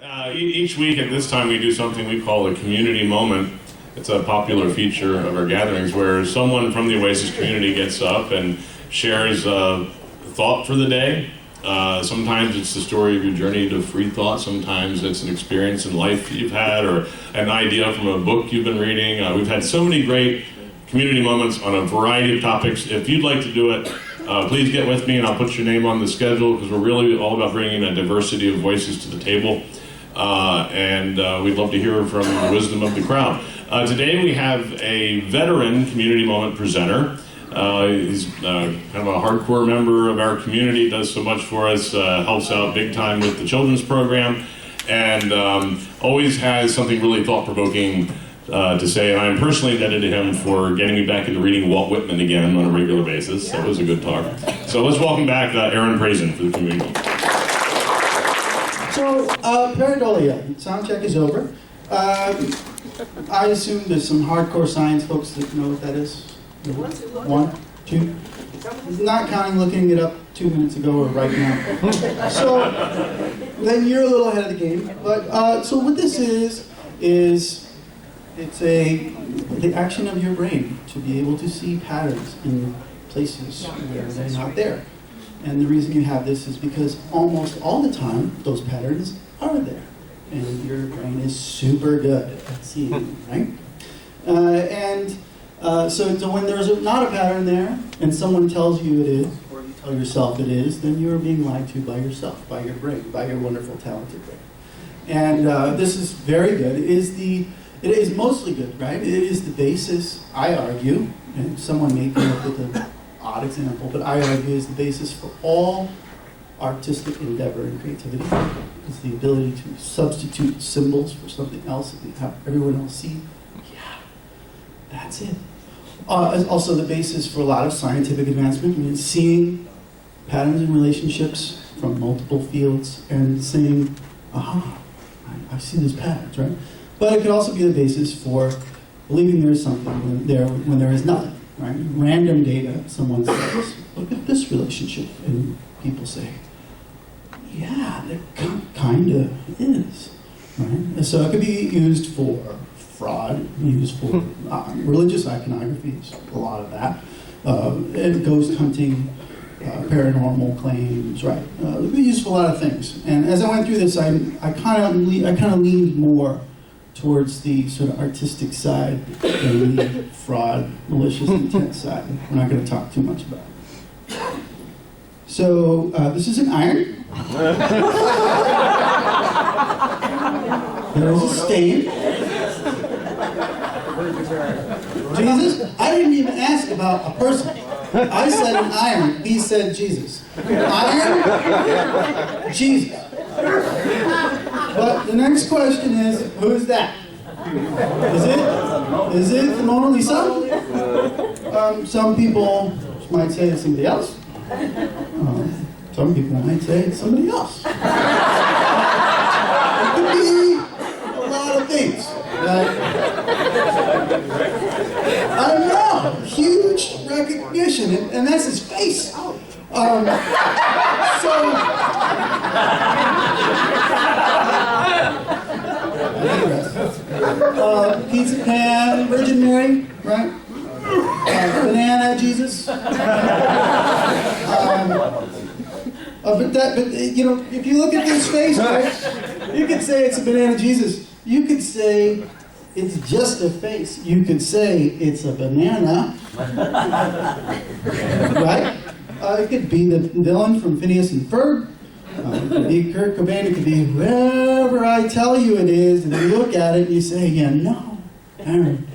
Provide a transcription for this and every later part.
Each week at this time we do something we call a community moment. It's a popular feature of our gatherings where someone from the Oasis community gets up and shares a thought for the day. Sometimes it's the story of your journey to free thought. Sometimes it's an experience in life that you've had or an idea from a book you've been reading. We've had so many great community moments on a variety of topics. If you'd like to do it, please get with me and I'll put your name on the schedule because we're really all about bringing a diversity of voices to the table. We'd love to hear from the wisdom of the crowd. Today we have a veteran community moment presenter. He's kind of a hardcore member of our community, does so much for us, helps out big time with the children's program, and always has something really thought-provoking to say. And I'm personally indebted to him for getting me back into reading Walt Whitman again on a regular basis. That was a good talk. So let's welcome back Aaron Prazan for the community. So, Pareidolia, sound check is over. I assume there's some hardcore science folks that know what that is. 1, 2. Not counting looking it up 2 minutes ago or right now. So, then you're a little ahead of the game. But, so what this is it's the action of your brain to be able to see patterns in places where they're not there. And the reason you have this is because almost all the time, those patterns are there. And your brain is super good at seeing them, right? So when there's not a pattern there, and someone tells you it is, or you tell yourself it is, then you're being lied to by yourself, by your brain, by your wonderful, talented brain. And this is very good. It is mostly good, right? It is the basis, I argue, and someone may come up with an odd example, but I argue is the basis for all artistic endeavor and creativity. It's the ability to substitute symbols for something else and have everyone else see, yeah, that's it. It's also the basis for a lot of scientific advancement. I mean, seeing patterns in relationships from multiple fields and saying, aha, I see these patterns, right? But it could also be the basis for believing there's something when there is nothing. Right? Random data, someone says, look at this relationship, and people say, yeah, there kind of is. Right? And so it could be used for fraud, used for religious iconography, a lot of that, and ghost hunting, paranormal claims, right? It could be used for a lot of things. And as I went through this, I kind of leaned more towards the sort of artistic side than the fraud, malicious intent side. We're not going to talk too much about it. So, this is an iron. There is a stain. Jesus? I didn't even ask about a person. I said an iron. He said Jesus. Iron? Jesus. But the next question is, who is that? Is it the Mona Lisa? Some people might say it's somebody else. Some people might say it's somebody else. It could be a lot of things. I don't know. Huge recognition, and that's his face. Pizza Pan, Virgin Mary, right? Banana Jesus. But you know, if you look at this face, right, you could say it's a banana Jesus. You could say it's just a face. You could say it's a banana, right? It could be the villain from Phineas and Ferb. It could be Kurt Cobain. It could be whoever I tell you it is, and you look at it and you say, yeah, no, Aaron,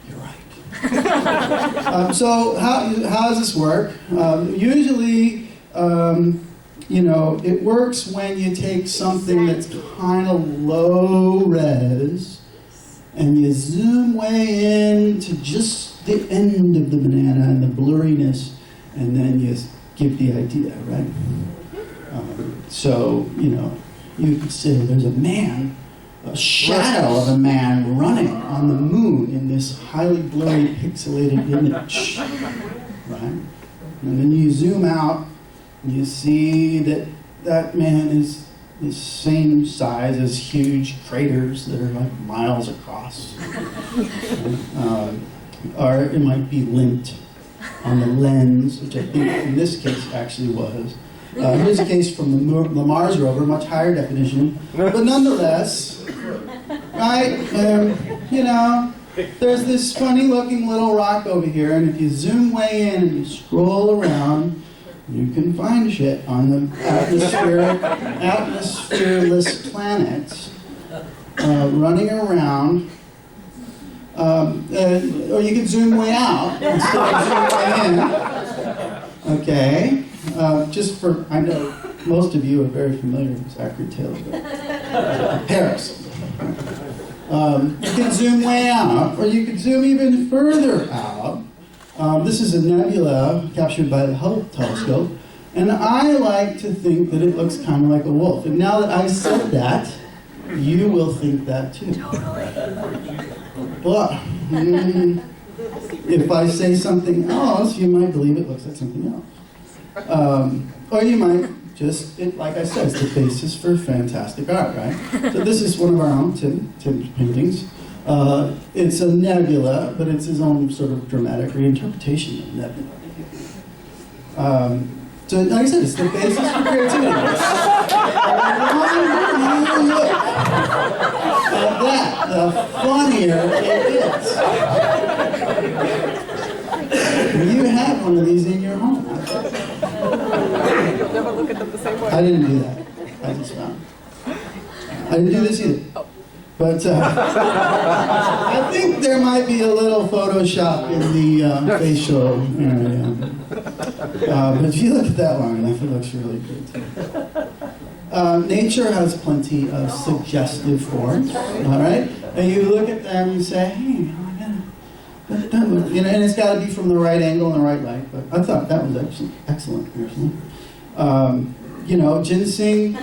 you're right. So how does this work? Usually, you know, it works when you take something that's kind of low res and you zoom way in to just the end of the banana and the blurriness, and then you give the idea, right? So, you know, you could say there's a man, a shadow of a man running on the moon in this highly blurry, pixelated image, right? And then you zoom out, and you see that that man is the same size as huge craters that are like miles across. Or it might be linked on the lens, which I think in this case actually was. Here's a case from the Mars rover, much higher definition, but nonetheless, right? You know, there's this funny-looking little rock over here, and if you zoom way in and you scroll around, you can find shit on the atmosphereless planets running around. Or you can zoom way out instead of zoom way in. Okay. Just for, I know most of you are very familiar with Zachary Taylor, Paris. You can zoom way out, or you can zoom even further out. This is a nebula captured by the Hubble telescope, and I like to think that it looks kind of like a wolf. And now that I said that, you will think that too. But if I say something else, you might believe it looks like something else. Or you might just, like I said, it's the basis for fantastic art, right? So this is one of our own, Tim's paintings. It's a nebula, but it's his own sort of dramatic reinterpretation of nebula. So, like I said, it's the basis for creativity. The funnier it is. You have one of these in your home. You'll never look at them the same way. I didn't do that. I just found. I didn't do this either. But I think there might be a little Photoshop in the facial area. But if you look at that long enough, it looks really good too. Nature has plenty of suggestive forms, all right? And you look at them and say, hey, you know, and it's got to be from the right angle and the right light. But I thought that was actually excellent, personally. You know, ginseng.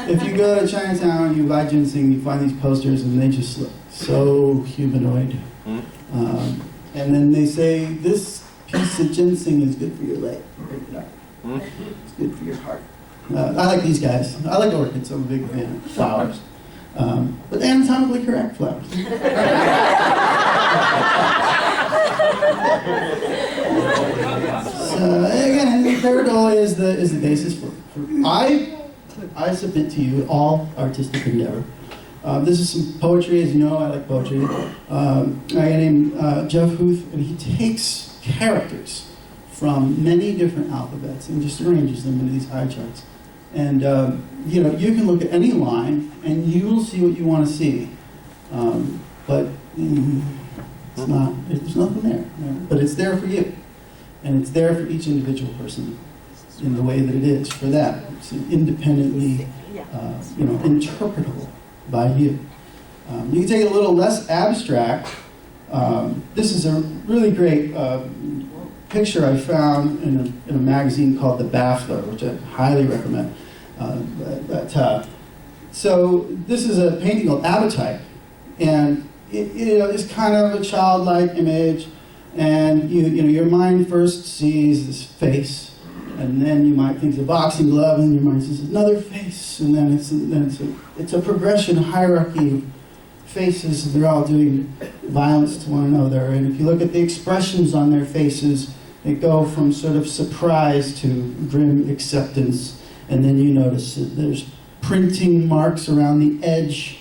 If you go to Chinatown and you buy ginseng, you find these posters and they just look so humanoid. And then they say, this piece of ginseng is good for your leg. It's good for your heart. I like these guys. I like orchids. I'm a big fan of flowers. But anatomically correct flowers. So again, pareidolia is the basis for I submit to you all artistic endeavor. This is some poetry, as you know, I like poetry. A guy named Jeff Huth, and he takes characters from many different alphabets and just arranges them into these eye charts. And you know, you can look at any line and you will see what you want to see. But it's not, there's nothing there. But it's there for you. And it's there for each individual person in the way that it is for them. It's independently, you know, interpretable by you. You can take it a little less abstract. This is a really great picture I found in a magazine called The Baffler, which I highly recommend. So this is a painting called Appetite, and it is kind of a childlike image, and you know your mind first sees this face, and then you might think it's a boxing glove, and your mind sees another face, and then it's a progression, a hierarchy of faces. They're all doing violence to one another, and if you look at the expressions on their faces, they go from sort of surprise to grim acceptance, and then you notice that there's printing marks around the edge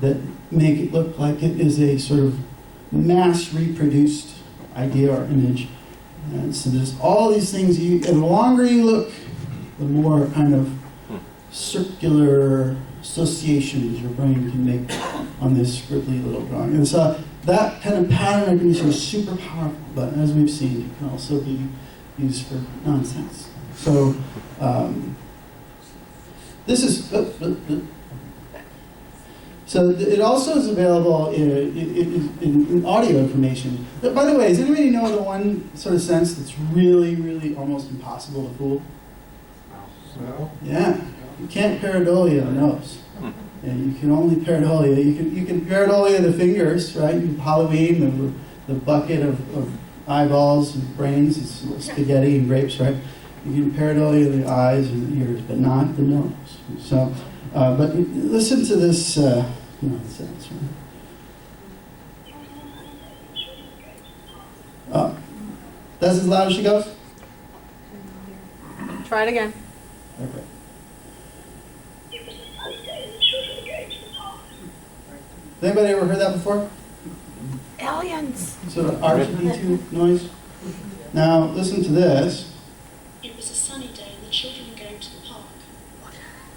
that make it look like it is a sort of mass reproduced idea or image. And so there's all these things, and the longer you look, the more kind of circular associations your brain can make on this scribbly little drawing. And so that kind of pattern recognition is super powerful, but as we've seen, it can also be used for nonsense. So this is, so it also is available in audio information. But by the way, does anybody know the one sort of sense that's really, really almost impossible to fool? No. Yeah, you can't pareidolia the nose. And you can only pareidolia. You can pareidolia the fingers, right? You can Halloween, the bucket of eyeballs and brains, it's spaghetti and grapes, right? You can pareidolia the eyes and the ears, but not the nose. So But listen to this. No, that's right. That's as loud as she goes? Try it again. Okay. Has anybody ever heard that before? Aliens. Sort of R2D2 noise? Now, listen to this. It was a sunny day and the children were going to the park.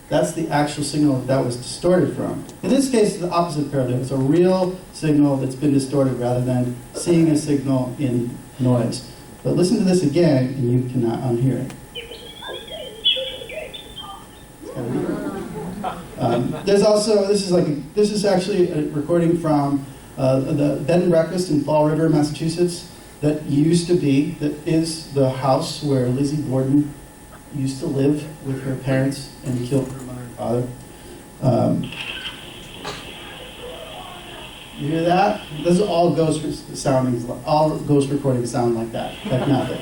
That's the actual signal that was distorted from. In this case, it's the opposite paradigm. It's a real signal that's been distorted rather than seeing a signal in noise. But listen to this again, and you cannot unhear it. There's also, this is actually a recording from the bed and breakfast in Fall River, Massachusetts, that is the house where Lizzie Borden used to live with her parents and killed her mother and father. You hear that? Those are all ghost soundings. All ghost recordings sound like that, like nothing.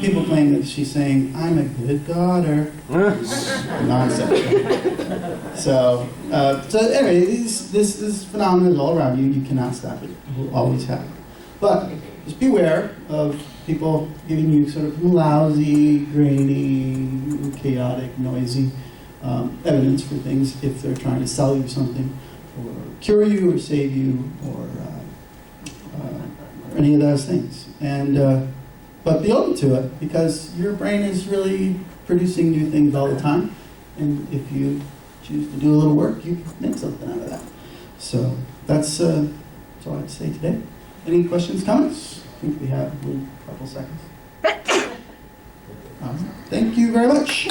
People claim that she's saying, "I'm a good daughter." Nonsense. So anyway, this phenomenon is all around you. You cannot stop it. It will always happen. But just beware of people giving you sort of lousy, grainy, chaotic, noisy evidence for things if they're trying to sell you something, or cure you, or save you, or any of those things. But be open to it, because your brain is really producing new things all the time, and if you choose to do a little work, you can make something out of that. So that's all I have to say today. Any questions, comments? I think we have a couple seconds. Thank you very much.